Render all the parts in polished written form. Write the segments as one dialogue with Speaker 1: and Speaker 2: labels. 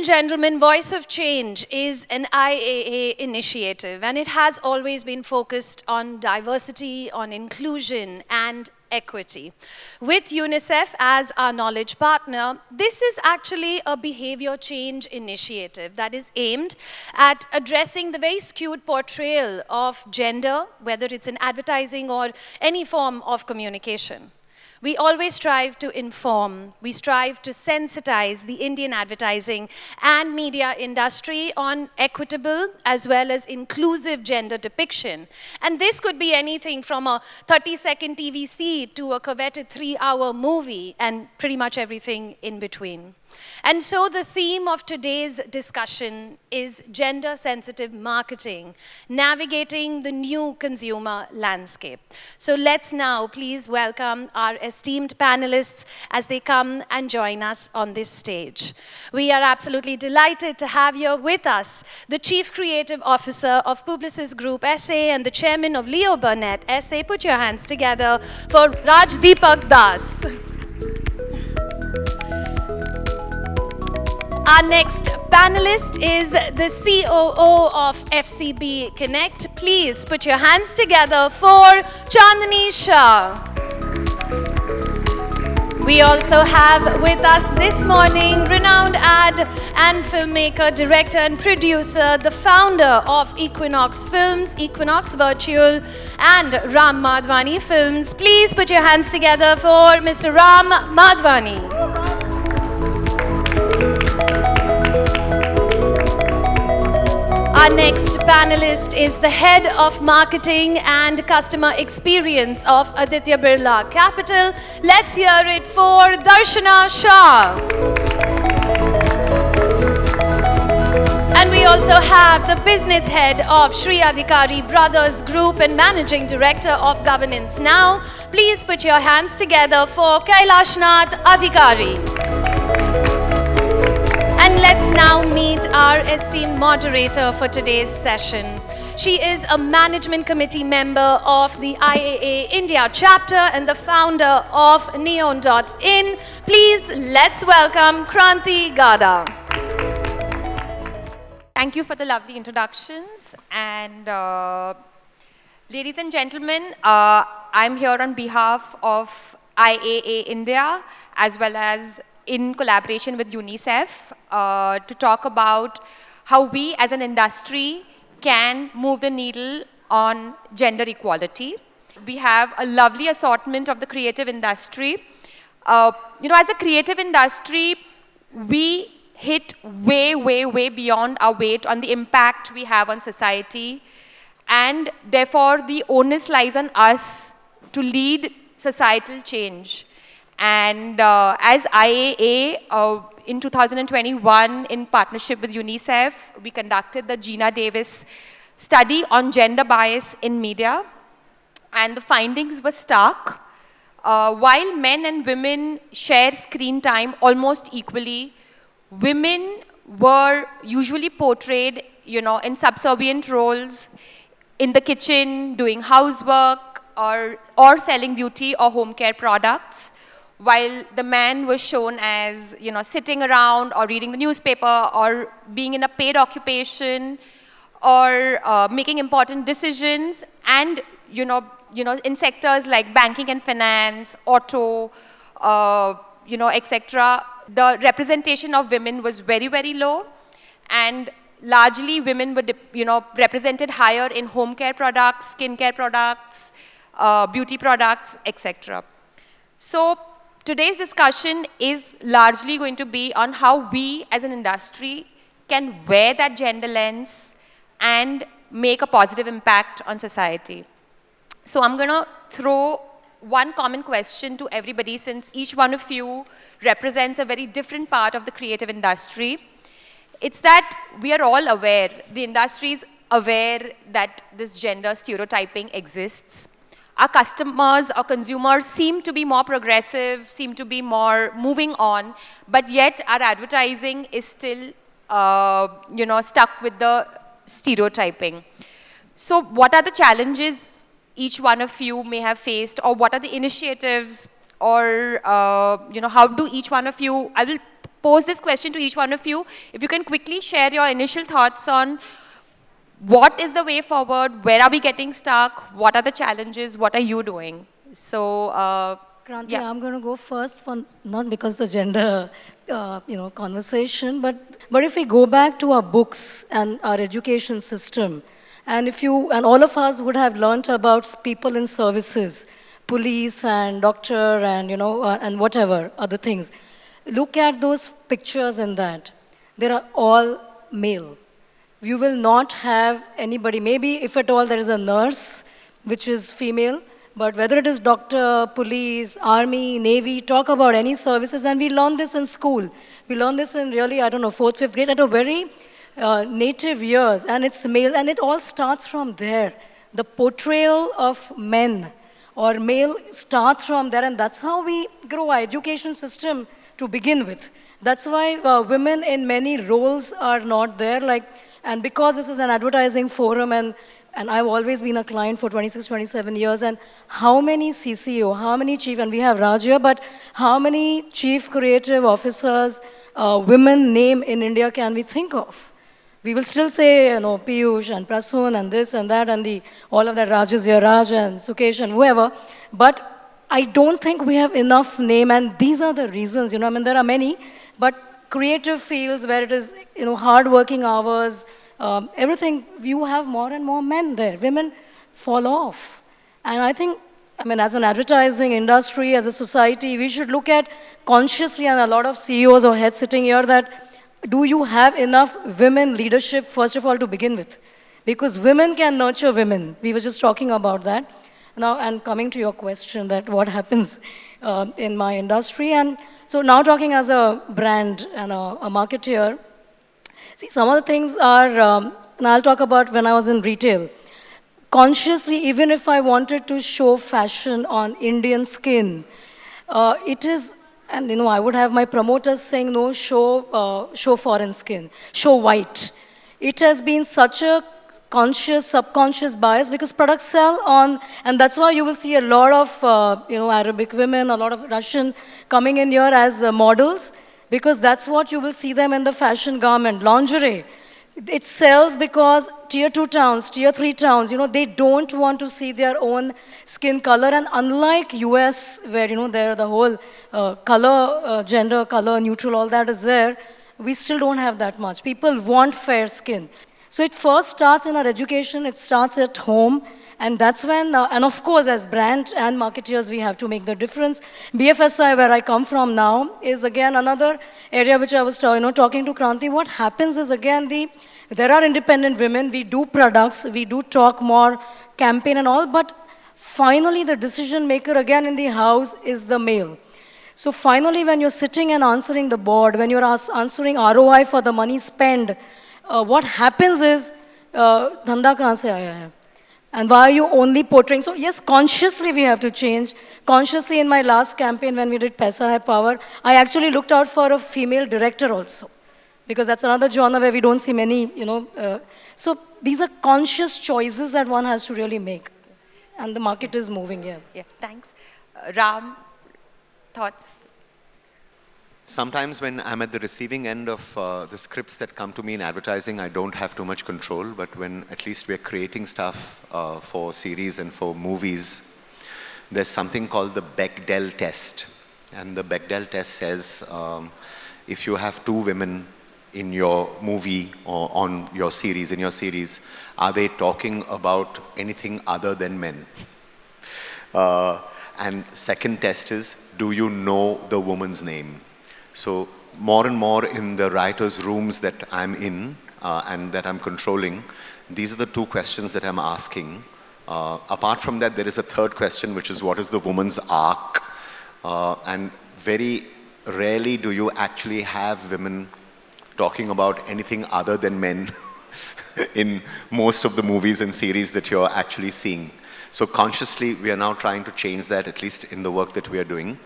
Speaker 1: gentlemen, Voice of Change is an IAA initiative, and it has always been focused on diversity, on inclusion, and equity. With UNICEF as our knowledge partner, this is actually a behavior change initiative that is aimed at addressing the very skewed portrayal of gender, whether it's in advertising or any form of communication. We always strive to inform, we strive to sensitize the Indian advertising and media industry on equitable as well as inclusive gender depiction. And this could be anything from a 30-second TVC to a coveted 3-hour movie and pretty much everything in between. And so the theme of today's discussion is gender-sensitive marketing, navigating the new consumer landscape. So let's now please welcome our esteemed panelists as they come and join us on this stage. We are absolutely delighted to have here with us the Chief Creative Officer of Publicis Group SA and the Chairman of Leo Burnett SA. Put your hands together for Rajdeepak Das. Our next panelist is the COO of FCB Connect. Please put your hands together for Chandni Shah. We also have with us this morning renowned ad and filmmaker, director and producer, the founder of Equinox Films, Equinox Virtual and Ram Madhvani Films. Please put your hands together for Mr. Ram Madhvani. Our next panelist is the Head of Marketing and Customer Experience of Aditya Birla Capital. Let's hear it for Darshana Shah. And we also have the Business Head of Sri Adhikari Brothers Group and Managing Director of Governance Now. Please put your hands together for Kailashnath Adhikari. And let's now meet our esteemed moderator for today's session. She is a management committee member of the IAA India chapter and the founder of Neon.in. Please let's welcome Kranti Gada.
Speaker 2: Thank you for the lovely introductions. And ladies and gentlemen, I'm here on behalf of IAA India as well as in collaboration with UNICEF to talk about how we as an industry can move the needle on gender equality. We have a lovely assortment of the creative industry. As a creative industry, we hit way beyond our weight on the impact we have on society, and therefore the onus lies on us to lead societal change. And as IAA, in 2021, in partnership with UNICEF, we conducted the Geena Davis study on gender bias in media. And the findings were stark. While men and women share screen time almost equally, women were usually portrayed, in subservient roles in the kitchen, doing housework, or selling beauty or home care products, while the man was shown as, sitting around or reading the newspaper or being in a paid occupation or making important decisions. And, in sectors like banking and finance, auto, etc., the representation of women was very low. And largely women were, represented higher in home care products, skin care products, beauty products, etc. So today's discussion is largely going to be on how we as an industry can wear that gender lens and make a positive impact on society. So I'm going to throw one common question to everybody, since each one of you represents a very different part of the creative industry. It's that we are all aware, the industry is aware that this gender stereotyping exists. Our customers or consumers seem to be more progressive, seem to be more moving on, but yet our advertising is still, stuck with the stereotyping. So what are the challenges each one of you may have faced, or what are the initiatives, or, how do each one of you, I will pose this question to each one of you. If you can quickly share your initial thoughts on what is the way forward, where are we getting stuck, what are the challenges, what are you doing? So,
Speaker 3: Kranti,
Speaker 2: yeah.
Speaker 3: I'm going to go first, for not because the gender, conversation, but if we go back to our books and our education system, and all of us would have learnt about people in services, police and doctor and, and whatever other things. Look at those pictures in that. They are all male. You will not have anybody, maybe if at all there is a nurse, which is female, but whether it is doctor, police, army, navy, talk about any services, and we learn this in school. We learn this in really, I don't know, 4th, 5th grade at a very native years, and it's male, and it all starts from there. The portrayal of men or male starts from there, and that's how we grow our education system to begin with. That's why women in many roles are not there, and because this is an advertising forum, and I've always been a client for 26, 27 years, and how many CCO, how many chief, and we have Raj here, but how many chief creative officers, women name in India can we think of? We will still say, Piyush and Prasoon and this and that, and all of that, Raj is here, Raj and Sukesh and whoever, but I don't think we have enough name, and these are the reasons, there are many, but creative fields where it is, hard working hours, everything, you have more and more men there. Women fall off. And I think, as an advertising industry, as a society, we should look at consciously, and a lot of CEOs or heads sitting here, that do you have enough women leadership, first of all, to begin with? Because women can nurture women. We were just talking about that. Now, and coming to your question that what happens in my industry, and so now talking as a brand and a marketeer, see, some of the things are, and I'll talk about when I was in retail. Consciously, even if I wanted to show fashion on Indian skin, it is, and I would have my promoters saying, no, show foreign skin, show white. It has been such a conscious, subconscious bias because products sell on, and that's why you will see a lot of, Arabic women, a lot of Russian coming in here as models, because that's what you will see them in the fashion garment, lingerie. It sells because tier 2 towns, tier 3 towns, they don't want to see their own skin color, and unlike US, where, there the whole color, gender, color, neutral, all that is there, we still don't have that much. People want fair skin. So it first starts in our education, it starts at home, and that's when, and of course as brand and marketeers, we have to make the difference. BFSI, where I come from now, is again another area which I was talking to Kranti. What happens is again, there are independent women, we do products, we do talk more, campaign and all, but finally the decision maker again in the house is the male. So finally when you're sitting and answering the board, when you're answering ROI for the money spent, what happens is, dhanda kahan se aaya hai? And why are you only portraying? So yes, consciously we have to change. Consciously in my last campaign when we did Paisa Hai Power, I actually looked out for a female director also. Because that's another genre where we don't see many, so these are conscious choices that one has to really make. And the market is moving here.
Speaker 2: Yeah, thanks. Ram, thoughts?
Speaker 4: Sometimes when I'm at the receiving end of the scripts that come to me in advertising, I don't have too much control, but when at least we're creating stuff for series and for movies, there's something called the Bechdel test. And the Bechdel test says, if you have 2 women in your movie or on your series, are they talking about anything other than men? And second test is, do you know the woman's name? So more and more in the writers' rooms that I'm in and that I'm controlling, these are the 2 questions that I'm asking. Apart from that, there is a third question, which is what is the woman's arc? And very rarely do you actually have women talking about anything other than men in most of the movies and series that you're actually seeing. So consciously, we are now trying to change that, at least in the work that we are doing.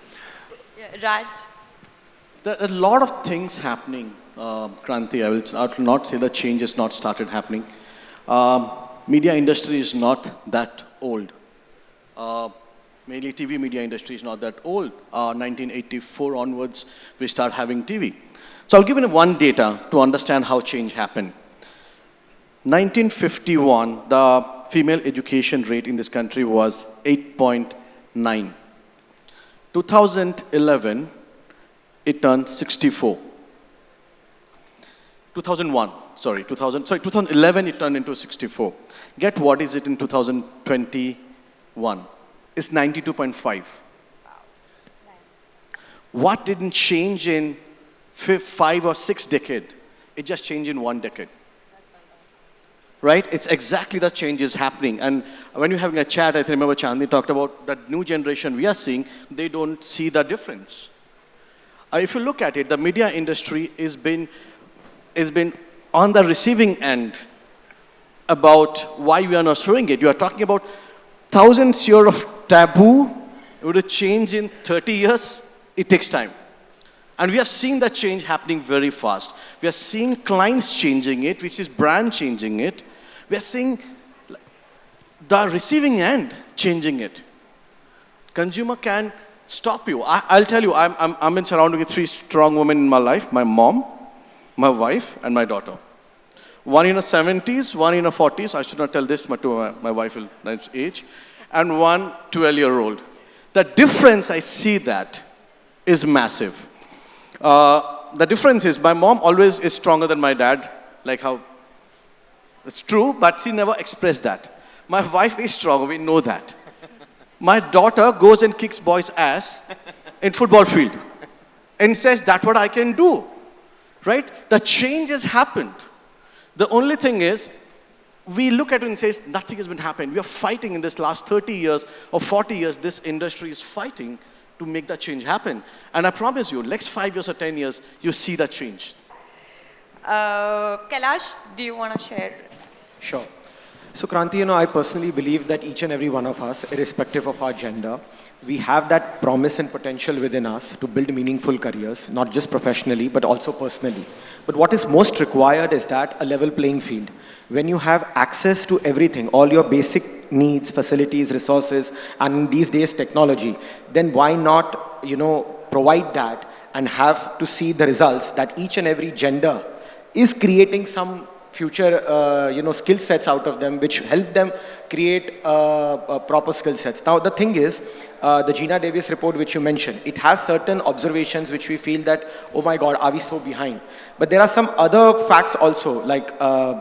Speaker 2: Yeah, Raj?
Speaker 5: There are a lot of things happening, Kranti. I will not say the change has not started happening. Media industry is not that old. Mainly TV media industry is not that old. 1984 onwards, we start having TV. So I'll give you one data to understand how change happened. 1951, the female education rate in this country was 8.9. 2011, it turned 64. 2011, it turned into 64. Get what is it in 2021? It's 92.5. What didn't change in 5 or 6 decades? It just changed in 1 decade. Right? It's exactly the change is happening. And when you're having a chat, I remember Chandni talked about that new generation we are seeing, they don't see the difference. If you look at it, the media industry has been on the receiving end about why we are not showing it. You are talking about thousands years of taboo. It would change in 30 years. It takes time. And we have seen that change happening very fast. We are seeing clients changing it, which is brand changing it. We are seeing the receiving end changing it. Consumer can stop you. I'll tell you, I'm in surrounded with 3 strong women in my life: my mom, my wife, and my daughter. One in her 70s, one in her 40s. I should not tell this to my wife will age. And one 12-year-old. The difference, I see that, is massive. The difference is my mom always is stronger than my dad, like how it's true, but she never expressed that. My wife is stronger, we know that. My daughter goes and kicks boys' ass in football field and says, that's what I can do, right? The change has happened. The only thing is, we look at it and say, nothing has been happening. We are fighting in this last 30 years or 40 years, this industry is fighting to make that change happen. And I promise you, next 5 years or 10 years, you see that change.
Speaker 2: Kailash, do you want to share?
Speaker 6: Sure. So Kranti, I personally believe that each and every one of us, irrespective of our gender, we have that promise and potential within us to build meaningful careers, not just professionally, but also personally. But what is most required is that a level playing field. When you have access to everything, all your basic needs, facilities, resources, and these days technology, then why not, provide that and have to see the results that each and every gender is creating some future, skill sets out of them, which help them create proper skill sets. Now, the thing is, the Geena Davis report, which you mentioned, it has certain observations which we feel that, oh my God, are we so behind? But there are some other facts also, like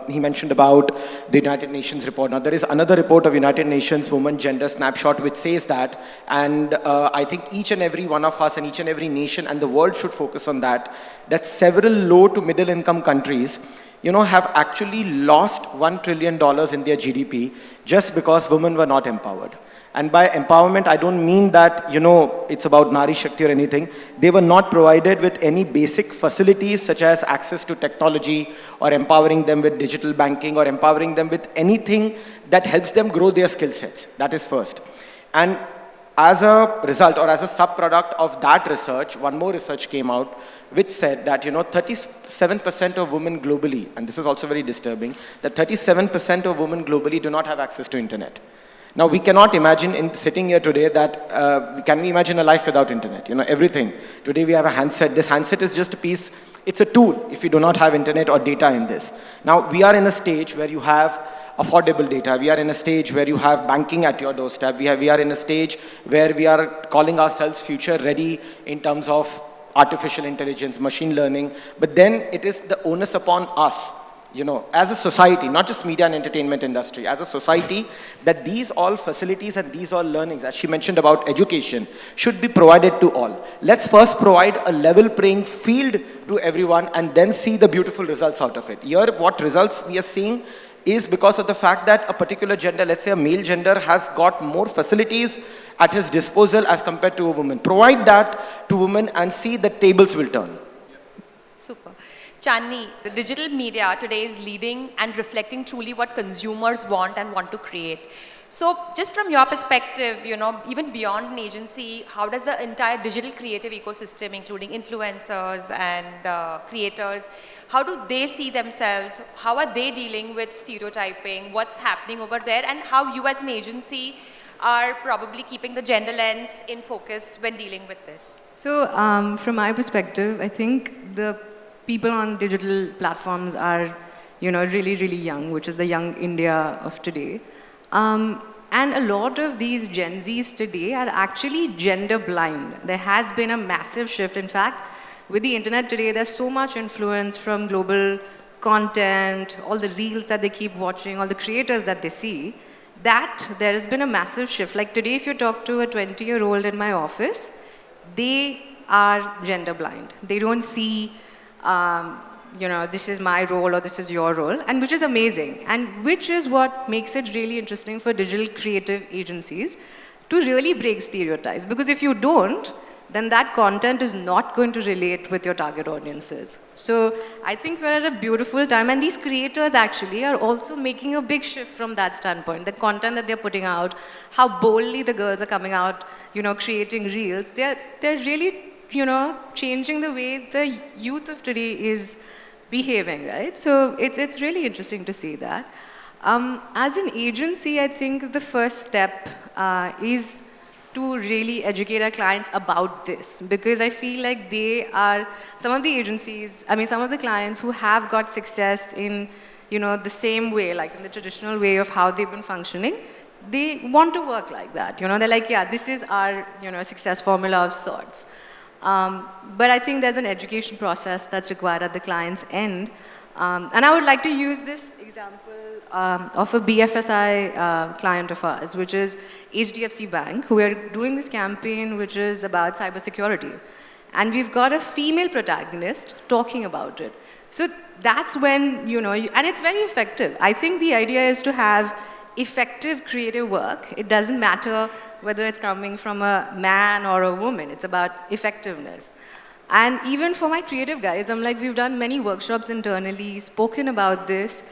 Speaker 6: he mentioned about the United Nations report. Now, there is another report of United Nations Women Gender Snapshot, which says that, and I think each and every one of us and each and every nation and the world should focus on that several low to middle income countries have actually lost $1 trillion in their GDP just because women were not empowered. And by empowerment, I don't mean that, it's about Nari Shakti or anything. They were not provided with any basic facilities such as access to technology or empowering them with digital banking or empowering them with anything that helps them grow their skill sets. That is first. And as a result or as a sub-product of that research, one more research came out which said that 37% of women globally, and this is also very disturbing, that 37% of women globally do not have access to internet. Now we cannot imagine sitting here today that, can we imagine a life without internet? Everything. Today we have a handset. This handset is just a piece, it's a tool if you do not have internet or data in this. Now we are in a stage where you have affordable data. We are in a stage where you have banking at your doorstep. We are in a stage where we are calling ourselves future ready in terms of artificial intelligence, machine learning. But then it is the onus upon us, as a society, not just media and entertainment industry, as a society, that these all facilities and these all learnings, as she mentioned about education, should be provided to all. Let's first provide a level playing field to everyone and then see the beautiful results out of it. Here, what results we are seeing is because of the fact that a particular gender, let's say a male gender, has got more facilities at his disposal as compared to a woman. Provide that to women and see the tables will turn.
Speaker 2: Super. Chandni, the digital media today is leading and reflecting truly what consumers want and want to create. So just from your perspective, even beyond an agency, how does the entire digital creative ecosystem, including influencers and creators, how do they see themselves? How are they dealing with stereotyping? What's happening over there? And how you as an agency are probably keeping the gender lens in focus when dealing with this?
Speaker 7: So, from my perspective, I think the people on digital platforms are, really, really young, which is the young India of today. And a lot of these Gen Zs today are actually gender blind. There has been a massive shift. In fact, with the internet today, there's so much influence from global content, all the reels that they keep watching, all the creators that they see, that there has been a massive shift. Like today, if you talk to a 20-year-old in my office, they are gender blind. They don't see, this is my role or this is your role, and which is amazing. And which is what makes it really interesting for digital creative agencies to really break stereotypes. Because if you don't, then that content is not going to relate with your target audiences. So I think we're at a beautiful time, and these creators actually are also making a big shift from that standpoint. The content that they're putting out, how boldly the girls are coming out, creating reels, they're really, changing the way the youth of today is behaving, right? So it's really interesting to see that. As an agency, I think the first step is to really educate our clients about this, because I feel like they are, some of the clients who have got success in, the same way, like in the traditional way of how they've been functioning, they want to work like that. They're like, yeah, this is our, success formula of sorts. But I think there's an education process that's required at the client's end. And I would like to use this example of a BFSI client of ours, which is HDFC Bank, who are doing this campaign which is about cybersecurity. And we've got a female protagonist talking about it. So that's when, and it's very effective. I think the idea is to have effective creative work. It doesn't matter whether it's coming from a man or a woman. It's about effectiveness. And even for my creative guys, I'm like, we've done many workshops internally, spoken about this,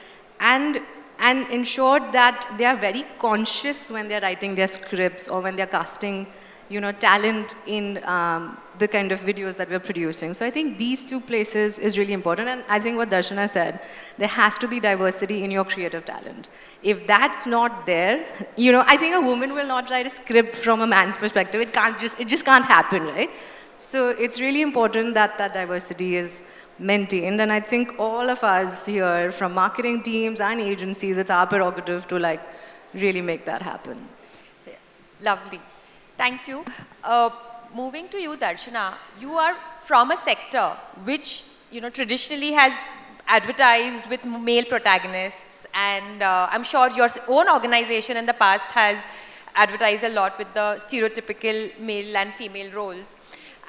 Speaker 7: and ensured that they are very conscious when they're writing their scripts or when they're casting, talent in the kind of videos that we're producing. So I think these two places is really important. And I think what Darshana said, there has to be diversity in your creative talent. If that's not there, I think a woman will not write a script from a man's perspective. It just can't happen, right? So it's really important that that diversity is maintained, and I think all of us here from marketing teams and agencies, it's our prerogative to really make that happen.
Speaker 2: Lovely. Thank you. Moving to you, Darshana, you are from a sector which, traditionally has advertised with male protagonists, and I'm sure your own organization in the past has advertised a lot with the stereotypical male and female roles.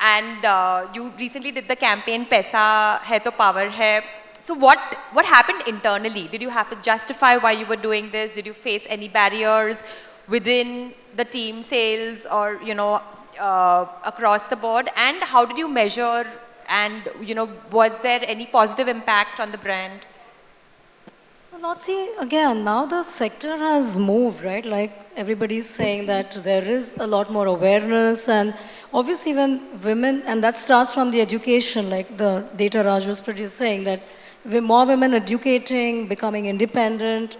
Speaker 2: And you recently did the campaign Paisa Hai To Power Hai. So what happened internally? Did you have to justify why you were doing this? Did you face any barriers within the team, sales, or across the board? And how did you measure? And was there any positive impact on the brand?
Speaker 3: Well, see, again, now the sector has moved, right? Like everybody's saying that there is a lot more awareness, and obviously when women, and that starts from the education, like the data Raj was saying, that with more women educating, becoming independent,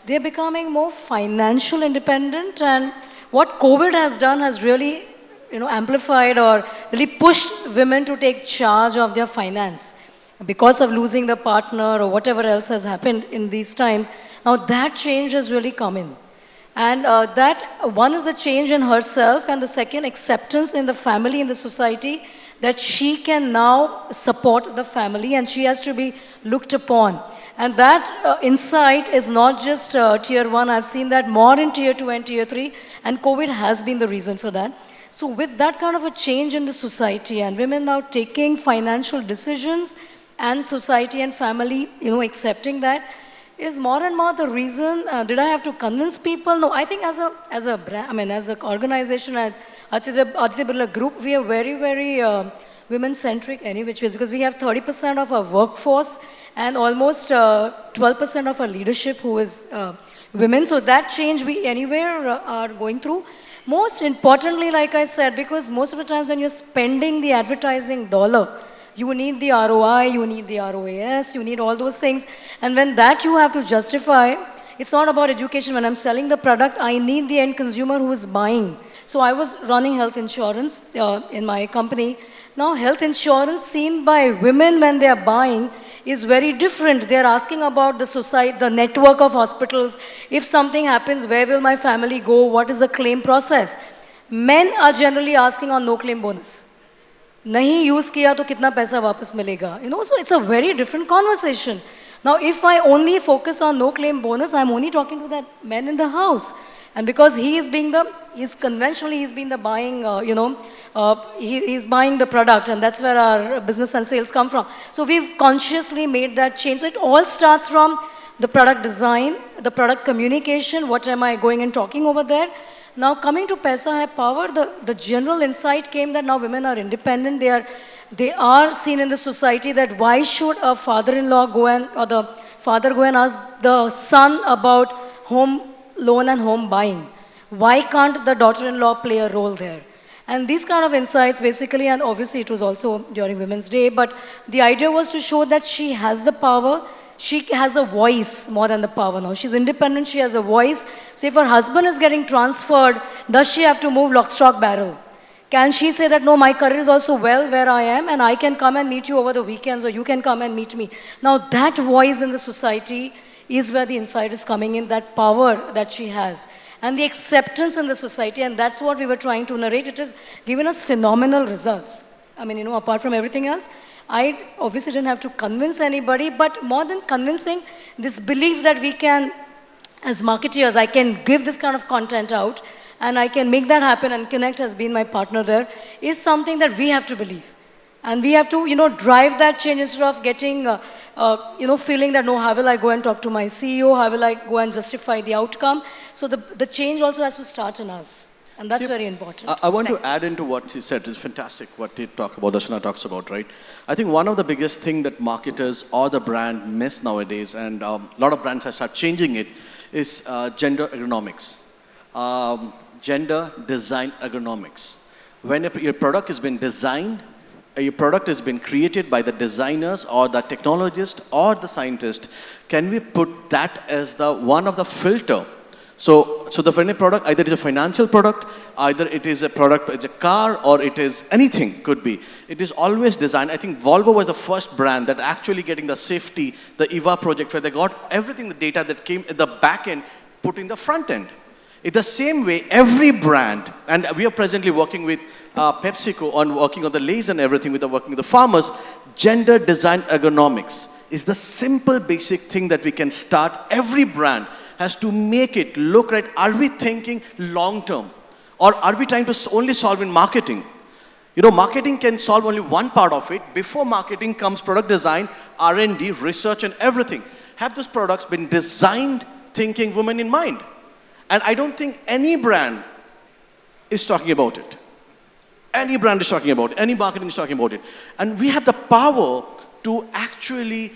Speaker 3: they're becoming more financial independent, and what COVID has done has really, amplified or really pushed women to take charge of their finance. Because of losing the partner or whatever else has happened in these times, now that change has really come in. And that one is a change in herself, and the second, acceptance in the family, in the society, that she can now support the family and she has to be looked upon. And that insight is not just tier 1, I've seen that more in tier 2 and tier 3, and COVID has been the reason for that. So with that kind of a change in the society and women now taking financial decisions, and society and family, accepting that, is more and more the reason. Did I have to convince people? No, I think as a brand, as an organization, at Aditya Birla Group, we are very, very women-centric any which ways, because we have 30% of our workforce and almost 12% of our leadership who is women. So that change we anywhere are going through. Most importantly, like I said, because most of the times when you're spending the advertising dollar, you need the ROI, you need the ROAS, you need all those things. And when that you have to justify, it's not about education. When I'm selling the product, I need the end consumer who is buying. So I was running health insurance in my company. Now, health insurance seen by women when they are buying is very different. They are asking about the society, the network of hospitals. If something happens, where will my family go? What is the claim process? Men are generally asking on no claim bonus. नहीं use किया तो कितना पैसा वापस मिलेगा? You know, so it's a very different conversation. Now, if I only focus on no claim bonus, I'm only talking to that man in the house. And because he's been the buying, he's buying the product, and that's where our business and sales come from. So we've consciously made that change. So it all starts from the product design, the product communication, what am I going and talking over there. Now coming to Paisa Hai Power, the general insight came that now women are independent. They are seen in the society that why should a father-in-law or the father go and ask the son about home loan and home buying? Why can't the daughter-in-law play a role there? And these kind of insights basically, and obviously it was also during Women's Day, but the idea was to show that she has the power, she has a voice more than the power now. She's independent, she has a voice. So if her husband is getting transferred, does she have to move lock, stock, barrel? Can she say that, no, my career is also well where I am and I can come and meet you over the weekends or you can come and meet me. Now that voice in the society is where the insight is coming in, that power that she has. And the acceptance in the society, and that's what we were trying to narrate. It has given us phenomenal results. I mean, apart from everything else, I obviously didn't have to convince anybody, but more than convincing, this belief that we can, as marketeers, I can give this kind of content out, and I can make that happen, and Connect has been my partner there, is something that we have to believe. And we have to, drive that change instead of getting, feeling that, no, how will I go and talk to my CEO? How will I go and justify the outcome? So the change also has to start in us. And that's very important.
Speaker 5: I want to add into what she said. It's fantastic what they talk about, Darshana talks about, right? I think one of the biggest thing that marketers or the brand miss nowadays, and a lot of brands have started changing it, is gender ergonomics. Gender design ergonomics. When your product has been designed, your product has been created by the designers or the technologist or the scientist, can we put that as one of the filter? So the final product, either it is a financial product, either it is a product, it's a car, or it is anything, could be. It is always designed. I think Volvo was the first brand that actually getting the safety, the EVA project, where they got everything, the data that came at the back end, put in the front end. In the same way, every brand, and we are presently working with PepsiCo on working on the Lay's and everything, working with the farmers, gender design ergonomics is the simple basic thing that we can start. Every brand has to make it look right. Are we thinking long term? Or are we trying to only solve in marketing? Marketing can solve only one part of it. Before marketing comes product design, R&D, research and everything. Have those products been designed thinking women in mind? And I don't think any brand is talking about it. Any brand is talking about it. Any marketing is talking about it. And we have the power to actually,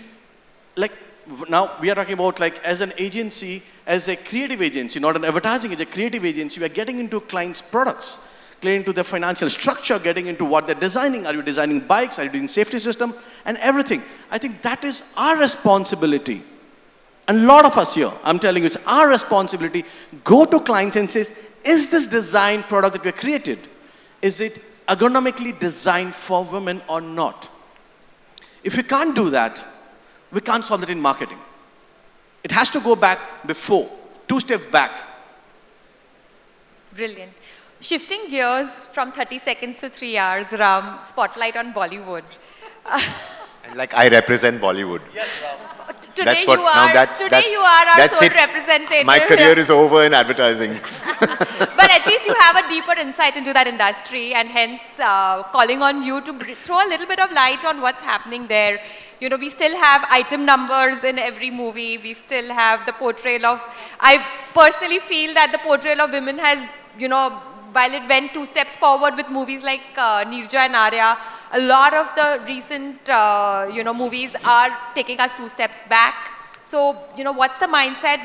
Speaker 5: now we are talking about as an agency, as a creative agency, not an advertising, as a creative agency, we are getting into clients' products, getting into their financial structure, getting into what they're designing. Are you designing bikes? Are you doing safety system? And everything. I think that is our responsibility. And a lot of us here, I'm telling you, it's our responsibility, go to clients and say, is this design product that we created, is it ergonomically designed for women or not? If we can't do that, we can't solve it in marketing. It has to go back before, 2 steps back.
Speaker 2: Brilliant. Shifting gears from 30 seconds to 3 hours, Ram, spotlight on Bollywood.
Speaker 4: I represent Bollywood.
Speaker 2: Yes, Ram. Today you are our sole representative.
Speaker 4: My career is over in advertising.
Speaker 2: But at least you have a deeper insight into that industry, and hence calling on you to throw a little bit of light on what's happening there. We still have item numbers in every movie. We still have the portrayal of, I personally feel that the portrayal of women has, while it went 2 steps forward with movies like Neerja and Arya, a lot of the recent, movies are taking us 2 steps back. So, what's the mindset?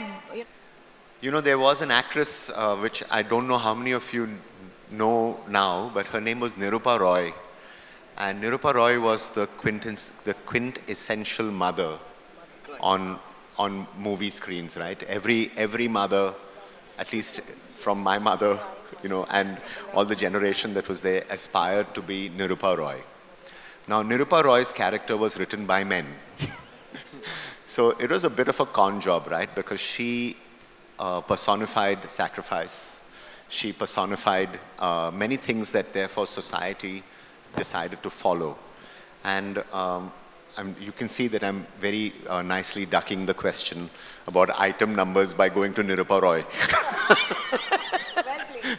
Speaker 4: There was an actress, which I don't know how many of you know now, but her name was Nirupa Roy. And Nirupa Roy was the quintessential mother on on movie screens, right? Every mother, at least from my mother, and all the generation that was there, aspired to be Nirupa Roy. Now, Nirupa Roy's character was written by men. So it was a bit of a con job, right? Because she personified sacrifice. She personified many things that therefore society decided to follow. And you can see that I'm very nicely ducking the question about item numbers by going to Nirupa Roy.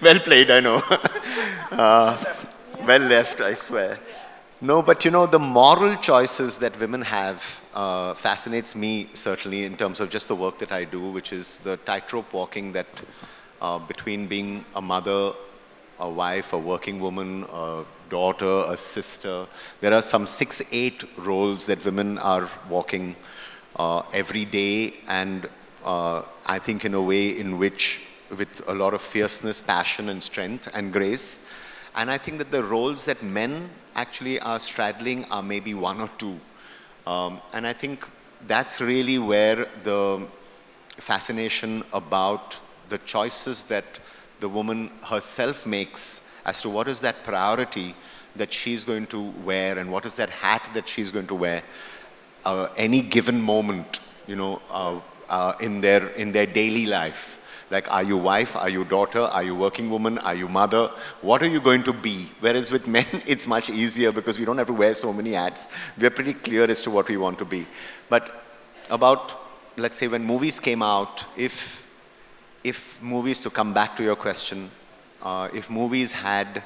Speaker 4: Well played, I know. Well left, I swear. No, but the moral choices that women have fascinates me certainly in terms of just the work that I do, which is the tightrope walking that between being a mother, a wife, a working woman, a daughter, a sister. There are some 6, 8 roles that women are walking every day, and I think in a way in which, with a lot of fierceness, passion and strength and grace. And I think that the roles that men actually are straddling are maybe 1 or 2. And I think that's really where the fascination about the choices that the woman herself makes as to what is that priority that she's going to wear and what is that hat that she's going to wear any given moment, in their daily life. Like, are you wife? Are you daughter? Are you working woman? Are you mother? What are you going to be? Whereas with men, it's much easier because we don't have to wear so many hats. We're pretty clear as to what we want to be. But about, let's say, when movies came out, if movies, to come back to your question, if movies had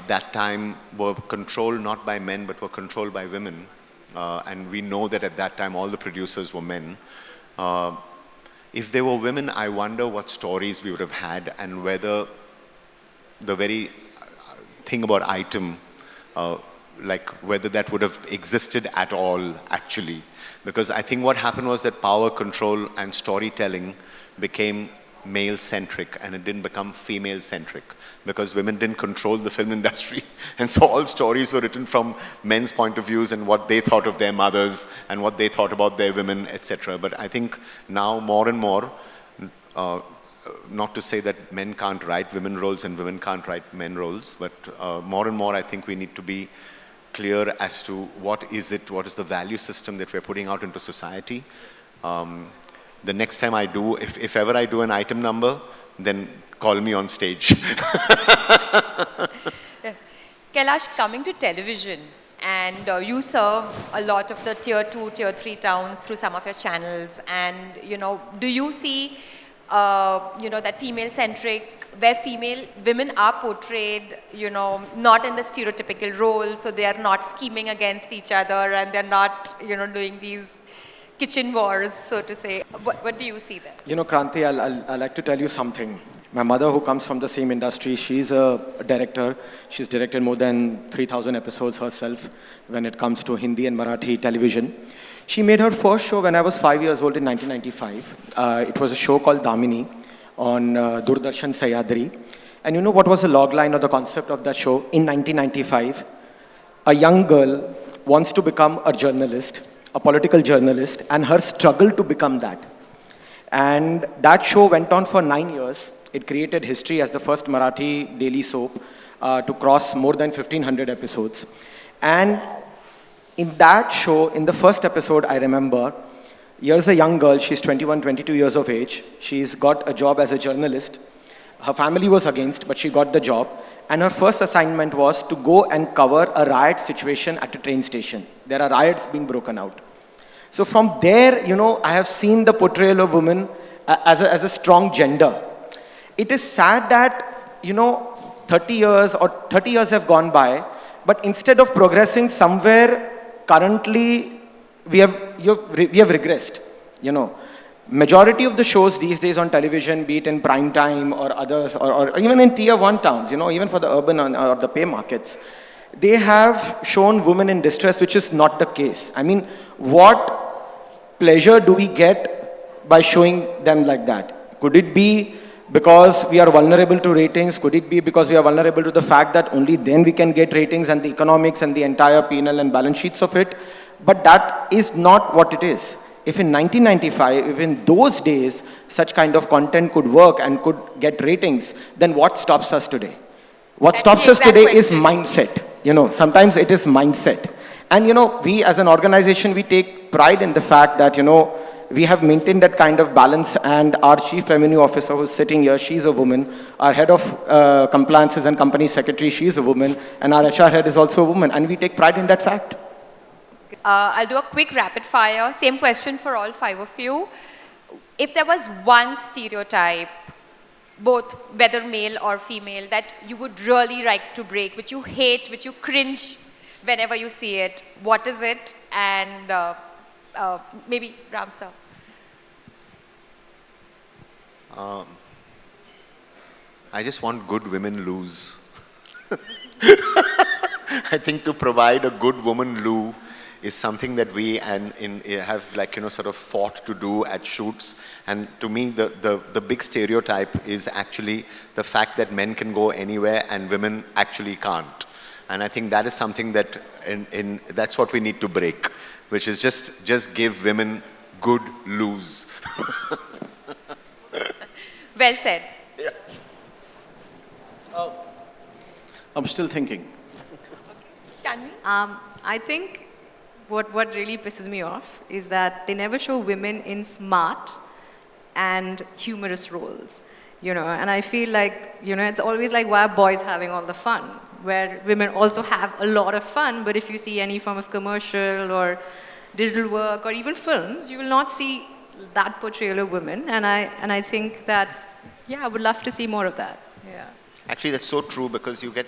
Speaker 4: that time were controlled not by men but were controlled by women, and we know that at that time all the producers were men, if they were women, I wonder what stories we would have had and whether the very thing about item, like whether that would have existed at all, actually. Because I think what happened was that power, control, and storytelling became male-centric and it didn't become female-centric because women didn't control the film industry. And so all stories were written from men's point of views and what they thought of their mothers and what they thought about their women, etc. But I think now more and more, not to say that men can't write women roles and women can't write men roles, but more and more I think we need to be clear as to what is the value system that we're putting out into society. The next time I do, if ever I do an item number, then call me on stage.
Speaker 2: Kailash, coming to television, and you serve a lot of the tier 2, tier 3 towns through some of your channels, and do you see that female-centric, where women are portrayed, not in the stereotypical role, so they are not scheming against each other and they're not, doing these kitchen wars, so to say. What do you see there?
Speaker 6: Kranti, I'll like to tell you something. My mother, who comes from the same industry, she's a director. She's directed more than 3,000 episodes herself when it comes to Hindi and Marathi television. She made her first show when I was 5 years old in 1995. It was a show called Damini on Doordarshan Sahyadri. And you know what was the logline or the concept of that show? In 1995, a young girl wants to become a journalist, a political journalist, and her struggle to become that. And that show went on for 9 years. It created history as the first Marathi daily soap to cross more than 1,500 episodes. And in that show, in the first episode, I remember, here's a young girl, she's 21, 22 years of age. She's got a job as a journalist. Her family was against, but she got the job. And her first assignment was to go and cover a riot situation at a train station. There are riots being broken out. So from there, I have seen the portrayal of women as a strong gender. It is sad that, 30 years have gone by, but instead of progressing somewhere, currently we have regressed. Majority of the shows these days on television, be it in prime time or others, or even in tier 1 towns, even for the urban or the pay markets, they have shown women in distress, which is not the case. I mean, what pleasure do we get by showing them like that? Could it be because we are vulnerable to ratings? Could it be because we are vulnerable to the fact that only then we can get ratings and the economics and the entire P&L and balance sheets of it? But that is not what it is. if in 1995, if in those days, such kind of content could work and could get ratings, then what stops us today? What
Speaker 2: That's
Speaker 6: stops
Speaker 2: the
Speaker 6: us today
Speaker 2: exact
Speaker 6: is
Speaker 2: question.
Speaker 6: mindset. You know, sometimes it is mindset. And you know, we as an organization, we take pride in the fact that, you know, we have maintained that kind of balance, and our chief revenue officer who's sitting here, she's a woman. Our head of compliances and company secretary, she's a woman. And our HR head is also a woman. And we take pride in that fact.
Speaker 2: I'll do a quick rapid fire. Same question for all 5 of you. If there was one stereotype, both whether male or female, that you would really like to break, which you hate, which you cringe whenever you see it, what is it? And maybe Ram sir.
Speaker 4: I just want good women loos. I think to provide a good woman loo is something that we have like, you know, sort of fought to do at shoots. And to me, the big stereotype is actually the fact that men can go anywhere and women actually can't. And I think that is something that that's what we need to break, which is just give women good loos.
Speaker 2: Well said.
Speaker 4: Yeah.
Speaker 5: I'm still thinking.
Speaker 2: Chandni?
Speaker 7: I think what really pisses me off is that they never show women in smart and humorous roles, you know, and I feel like, you know, it's always like, why are boys having all the fun? Where women also have a lot of fun, but if you see any form of commercial or digital work or even films, you will not see that portrayal of women, and I think that, yeah, I would love to see more of that. Yeah.
Speaker 4: Actually, that's so true, because you get,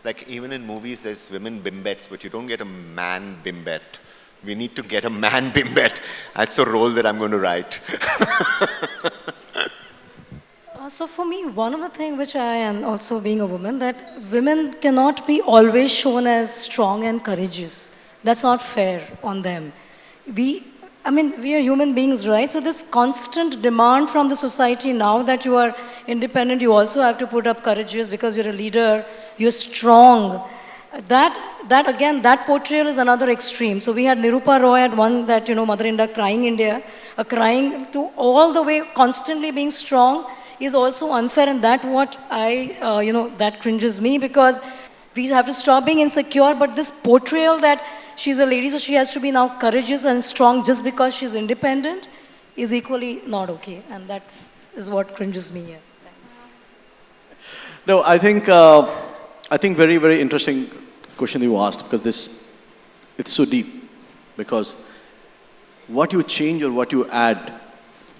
Speaker 4: like, even in movies, there's women bimbettes, but you don't get a man bimbette. We need to get a man bimbette. That's a role that I'm going to write.
Speaker 3: So for me, one of the things which I, and also being a woman, that women cannot be always shown as strong and courageous. That's not fair on them. We are human beings, right? So this constant demand from the society now that you are independent, you also have to put up courageous because you're a leader, you're strong. That again, that portrayal is another extreme. So we had Nirupa Roy at one, that, you know, Mother India, crying India, crying to all the way, constantly being strong is also unfair, and that what that cringes me, because we have to stop being insecure, but this portrayal that she's a lady, so she has to be now courageous and strong just because she's independent is equally not okay, and that is what cringes me here.
Speaker 5: No, I think very, very interesting question you asked, because it's so deep. Because what you change or what you add,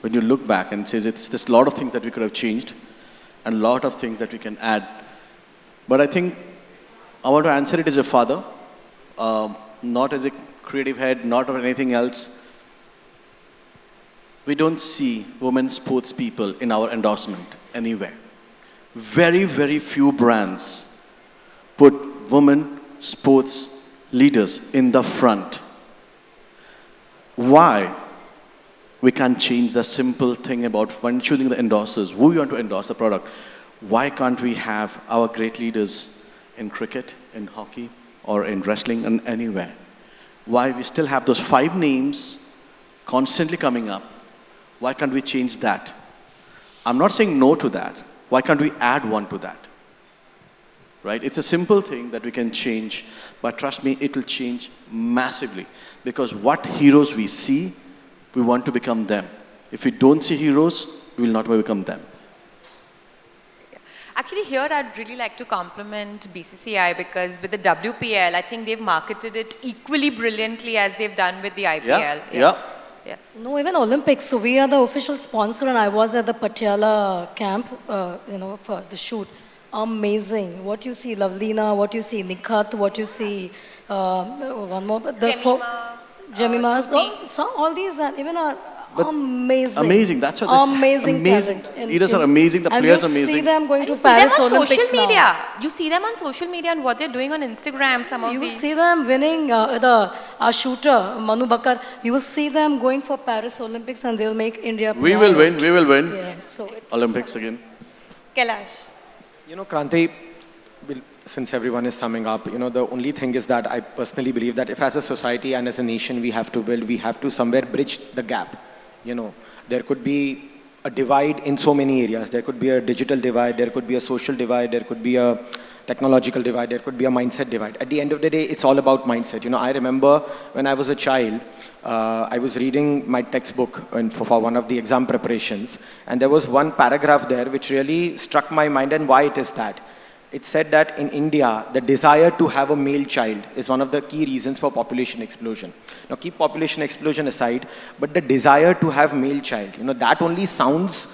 Speaker 5: when you look back and says there's a lot of things that we could have changed and a lot of things that we can add. But I think I want to answer it as a father, not as a creative head, not or anything else. We don't see women sports people in our endorsement anywhere. Very, very few brands put women sports leaders in the front. Why? We can't change the simple thing about when choosing the endorsers, who you want to endorse the product. Why can't we have our great leaders in cricket, in hockey, or in wrestling, and anywhere? Why we still have those 5 names constantly coming up? Why can't we change that? I'm not saying no to that. Why can't we add one to that? Right? It's a simple thing that we can change, but trust me, it will change massively. Because what heroes we see, we want to become them. If we don't see heroes, we will not become them.
Speaker 2: Actually, here I'd really like to compliment BCCI, because with the WPL, I think they've marketed it equally brilliantly as they've done with the IPL.
Speaker 5: Yeah.
Speaker 3: No, even Olympics. So we are the official sponsor, and I was at the Patiala camp, for the shoot. Amazing. What you see, Lavlina, what you see, Nikhat, what you see, one more. Jemima. So all these, and even are amazing.
Speaker 5: Amazing. That's what this
Speaker 3: amazing
Speaker 5: talent. Leaders are amazing. The players are amazing.
Speaker 3: You see them going
Speaker 2: And
Speaker 3: to
Speaker 2: you see them
Speaker 3: Paris
Speaker 2: on
Speaker 3: Olympics
Speaker 2: social
Speaker 3: now.
Speaker 2: media. You see them on social media and what they're doing on Instagram. Some of
Speaker 3: You will
Speaker 2: these.
Speaker 3: see them winning our shooter, Manu Bakar. You will see them going for Paris Olympics, and they'll make India proud.
Speaker 5: We will win. We will win.
Speaker 3: Yeah, so it's
Speaker 5: Olympics again.
Speaker 2: Kailash.
Speaker 6: You know, Kranti, since everyone is summing up, the only thing is that I personally believe that if as a society and as a nation we have to build, we have to somewhere bridge the gap. There could be a divide in so many areas. There could be a digital divide, there could be a social divide, there could be a technological divide, there could be a mindset divide. At the end of the day, it's all about mindset. I remember when I was a child, I was reading my textbook for one of the exam preparations, and there was one paragraph there which really struck my mind, and why it is that. It said that in India, the desire to have a male child is one of the key reasons for population explosion. Now, keep population explosion aside, but the desire to have male child, that only sounds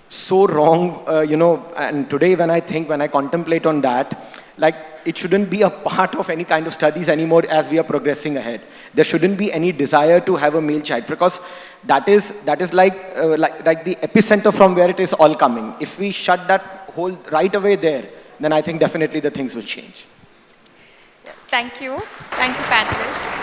Speaker 6: so wrong, and today when I contemplate on that, like, it shouldn't be a part of any kind of studies anymore as we are progressing ahead. There shouldn't be any desire to have a male child, because that is like the epicenter from where it is all coming. If we shut that hole right away there, then I think definitely the things will change.
Speaker 2: Thank you. Thank you, panelists.